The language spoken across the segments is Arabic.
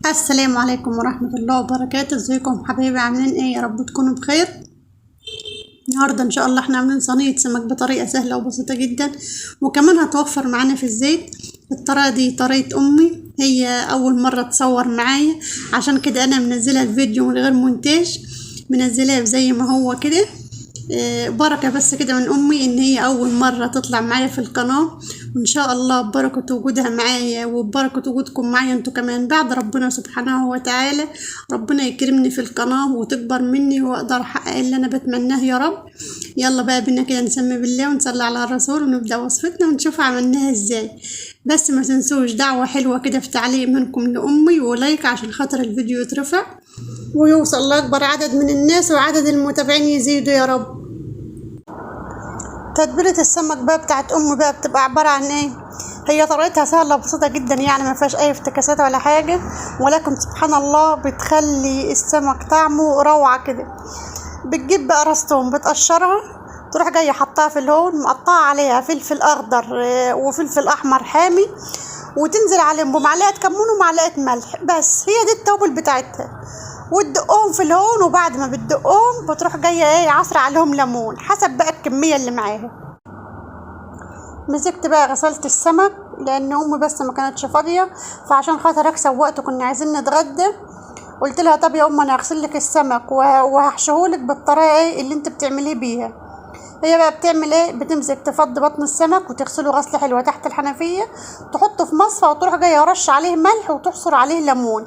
السلام عليكم ورحمة الله وبركاته. ازيكم حبايبي؟ عاملين ايه؟ يا رب تكونوا بخير. النهاردة ان شاء الله احنا عاملين صينية سمك بطريقة سهلة وبسيطة جدا، وكمان هتوفر معانا في الزيت. الطريقة دي طريقة امي، هي اول مرة تصور معايا، عشان كده انا منزلة الفيديو من غير مونتاج، منزلاه زي ما هو كده. بركة بس كده من امي ان هي اول مرة تطلع معايا في القناة، وان شاء الله ببركة وجودها معايا وببركة وجودكم معايا انتوا كمان بعد ربنا سبحانه وتعالى. ربنا يكرمني في القناة وتكبر مني واقدر احقق اللي انا بتمناه يا رب. يلا بقى بينا كده نسمي بالله ونصلي على الرسول ونبدأ وصفتنا ونشوف عملناها ازاي. بس ما تنسوش دعوة حلوة كده في تعليق منكم لأمي ولايك عشان خاطر الفيديو يترفع ويوصل لأكبر عدد من الناس وعدد المتابعين يزيدوا يا رب. تتبيلة السمك بقى بتاعت امي بقى بتبقى عبارة عن ايه؟ هي طريقتها سهلة بسيطة جدا، يعني ما فيهاش اي افتكاسات ولا حاجة، ولكن سبحان الله بتخلي السمك طعمه روعة كده. بتجيب بقى رستهم بتقشرها، تروح جاية حطها في الهون، مقطعة عليها فلفل اخضر وفلفل احمر حامي، وتنزل عليهم بمعلقة كمون ومعلقة ملح، بس هي دي التوابل بتاعتها. وتدقهم في الهون، وبعد ما بتدقهم بتروح جايه ايه عصر عليهم ليمون حسب بقى الكميه اللي معاها. مسكت بقى غسلت السمك لان امي بس ما كانتش فاضيه، فعشان خاطر اكسب وقت كنا عايزين نتغدى، قلت لها طب يا ام انا هغسل لك السمك وهحشهولك بالطريقه ايه اللي انت بتعمليه بيها. هي بقى بتعمل ايه؟ بتمسك تفضي بطن السمك وتغسله غسله حلوه تحت الحنفيه، تحطه في مصفى وتروح جايه رش عليه ملح وتحصر عليه ليمون،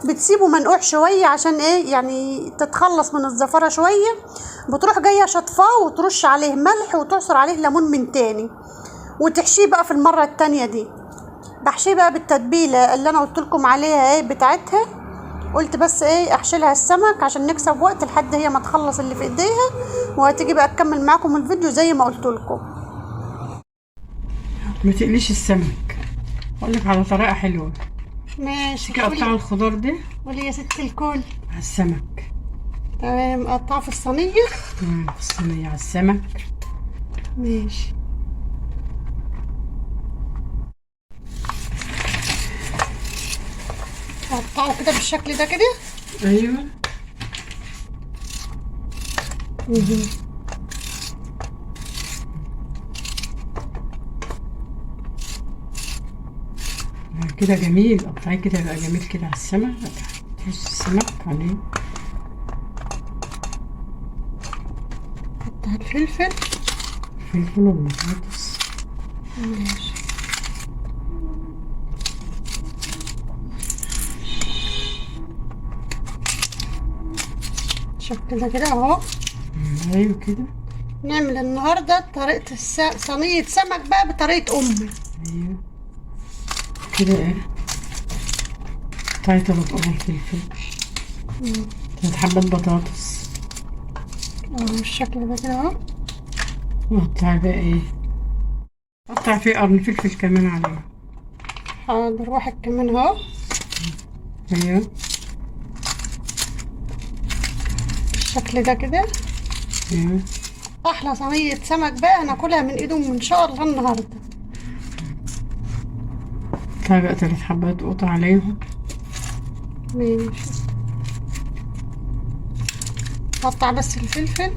بتسيبه منقوع شويه عشان ايه يعني تتخلص من الزفره شويه، بتروح جايه شطفاه وترش عليه ملح وتعصر عليه ليمون من تاني، وتحشيه بقى في المره التانيه دي. بحشيه بقى بالتتبيله اللي انا قلت لكم عليها ايه بتاعتها. قلت بس ايه احشيلها السمك عشان نكسب وقت لحد هي ما تخلص اللي في ايديها، وهتيجي بقى اكمل معاكم الفيديو زي ما قلت لكم. ما تقليش السمك، اقول لك على طريقه حلوه. ماشي قطع الخضار ده قولي يا ست الكل. على السمك. تمام، قطعه في الصينيه. تمام، في الصينيه على السمك. ماشي. قطعه كده بالشكل ده كده. ايوه. كده جميل، قطعيه كده يبقى جميل كده على السمك. تحس السمك عليه. قطع الفلفل. فلفل وبطاطس. ماشي. بالشكل ده كده اهو. ايوه كده. نعمل النهارده طريقه صينيه سمك بقى بطريقه امي. ايوه كده. ايه قطعيه الفلفل، ثلاث حبات بطاطس اهو بالشكل ده كده اهو. وقطع بقى ايه، قطع فيه قرن فلفل كمان عليه. حاضر، واحد كمان اهو. ايوه بالشكل ده كده. ايوه. احلى صينيه سمك بقى هناكلها من ايدهم ان شاء الله النهارده. قطع بقى 3 حبات قطع عليهم. ماشي. قطع بس الفلفل.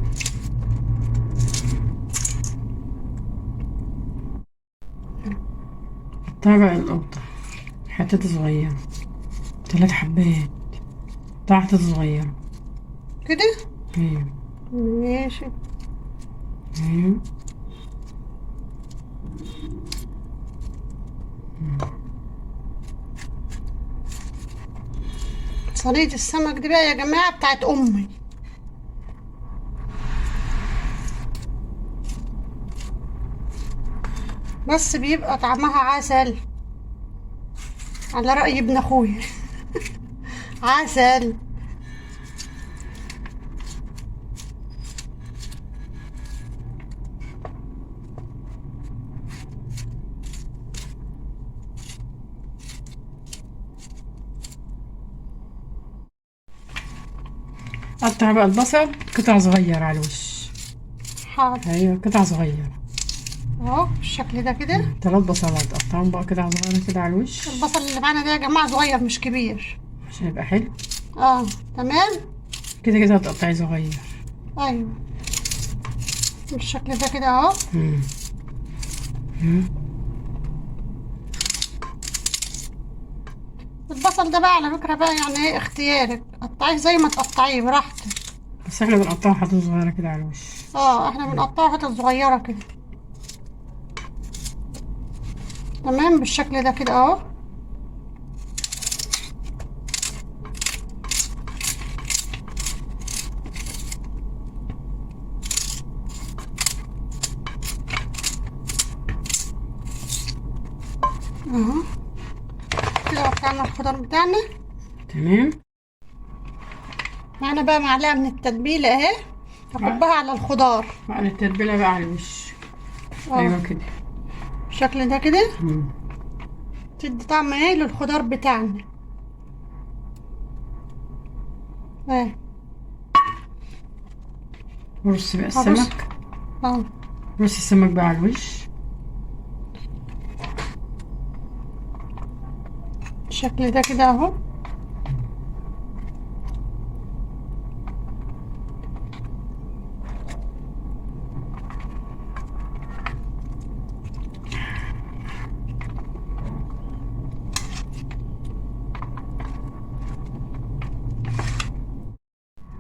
قطع بقى القطع حتت صغيرة، 3 حبات، قطع حتت صغيرة كده. ايوه. ماشي. ايوه. صينيه السمك دي بقى يا جماعه بتاعت امي، بس بيبقى طعمها عسل على رأي ابن اخويا. عسل. قطع بقى البصل قطع صغيرة على الوش. حاضر. ايوه قطع صغيرة اهو بالشكل ده كده. 3 بصلات قطعهم بقى قطع صغيرة كده على الوش. البصل اللي معانا ده يا جماعه صغير مش كبير. عشان يبقى حلو. تمام كده كده هتقطعيه صغير. ايوه بالشكل ده كده اهو. البصل ده بقى على فكرة بقى يعني ايه اختيارك، قطعيه زي ما تقطعيه براحتك. بس احنا بنقطعه حتت صغيرة كده على الوش. احنا بنقطعه حتت صغيرة كده. تمام بالشكل ده كده اهو. اهو كده قطعنا الخضار بتاعنا. تمام. معانا بقى معلقة من التتبيلة اهي، هكبها على الخضار. على التتبيلة بقى على الوش. ايوه كده بالشكل ده كده. تدي طعم ايه للخضار بتاعنا. ورص بقى السمك. رص السمك بقى على الوش بالشكل ده كده اهو.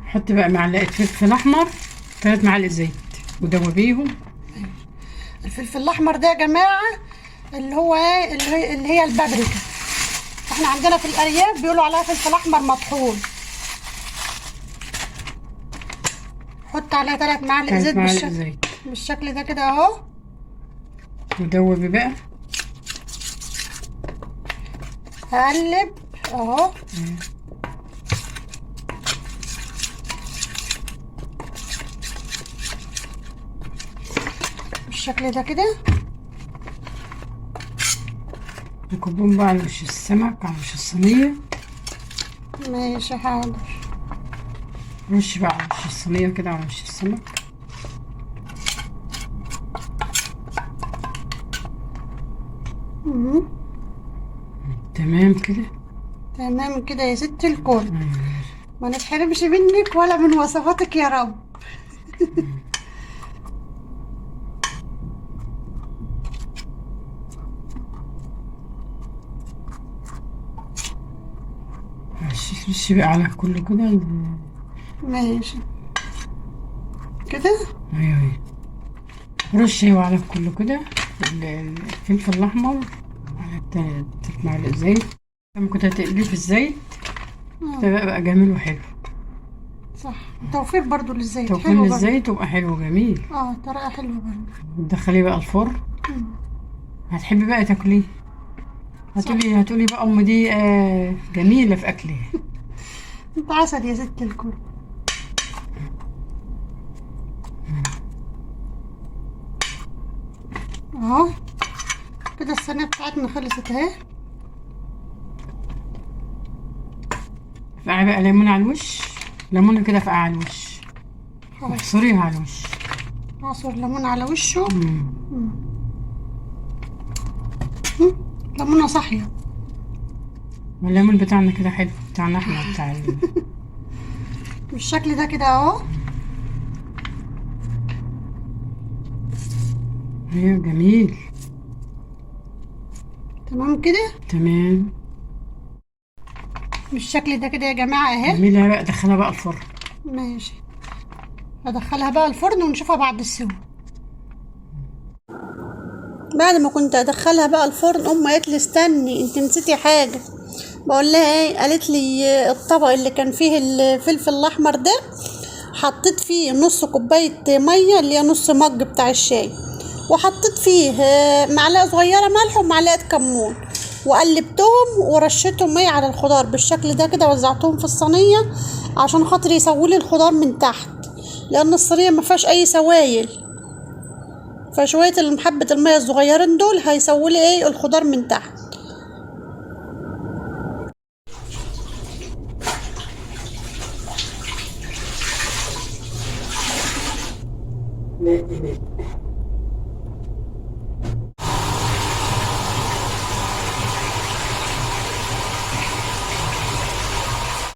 حط بقى معلقة فلفل احمر 3 معالق زيت ودوبيهم. الفلفل الاحمر ده يا جماعه اللي هو ايه، اللي هي البابريكا. احنا عندنا في الارياف بيقولوا عليها فلفل احمر مطحون. حط عليها 3 معالق زيت بالشكل ده كده اهو. ودوبي بقى. هقلب اهو. بالشكل ده كده. نكبهم بقى على وش السمك، على وش الصينية. ماشي حاضر. رش بقى على وش الصينية كده، على وش السمك. تمام كده. تمام كده يا ست الكل. ما نتحرمش منك ولا من وصفاتك يا رب. رشي بقى على كله كده. ماشي كده. ايوه رشي على كله كده. الفلفل الاحمر على 3 معالق زيت. ممكن تقليه في الزيت ده بقى جميل وحلو. صح، توفير برضو للزيت. توفير للزيت وبقى حلو وجميل. طريقة حلوة برضو. وتدخليه بقى الفرن. هتحبي بقى تاكليه. هتقولي بقى ام دي جميلة في اكلها. انت عسل يا ست الكل. اهو كده الصينية بتاعتنا خلصت اهي. فقع بقى ليمون على الوش. ليمونة كده فقع على الوش. اعصريها على الوش. اعصر ليمون على وشه. ليمونة صاحية. والليمون بتاعنا كده حلو، بتاعنا احنا بالشكل ده كده اهو. ايوه جميل. تمام كده. تمام بالشكل ده كده يا جماعة اهي. جميلة بقى. دخلها بقى الفرن. ماشي، هدخلها بقى الفرن ونشوفها بعد السوا. بعد ما كنت ادخلها بقى الفرن امي قالت لي استني انت نسيتي حاجه. بقول لها ايه؟ قالت لي الطبق اللي كان فيه الفلفل الاحمر ده حطيت فيه نص كوبايه ميه اللي هي نص مج بتاع الشاي، وحطيت فيه معلقه صغيره ملح ومعلقه كمون، وقلبتهم ورشيتهم ميه على الخضار بالشكل ده كده. وزعتهم في الصينيه عشان خاطر يسوي لي الخضار من تحت، لان الصينيه ما فيهاش اي سوائل، فشويه حبه الميه الصغيرين دول هيسووا لي ايه الخضار من تحت.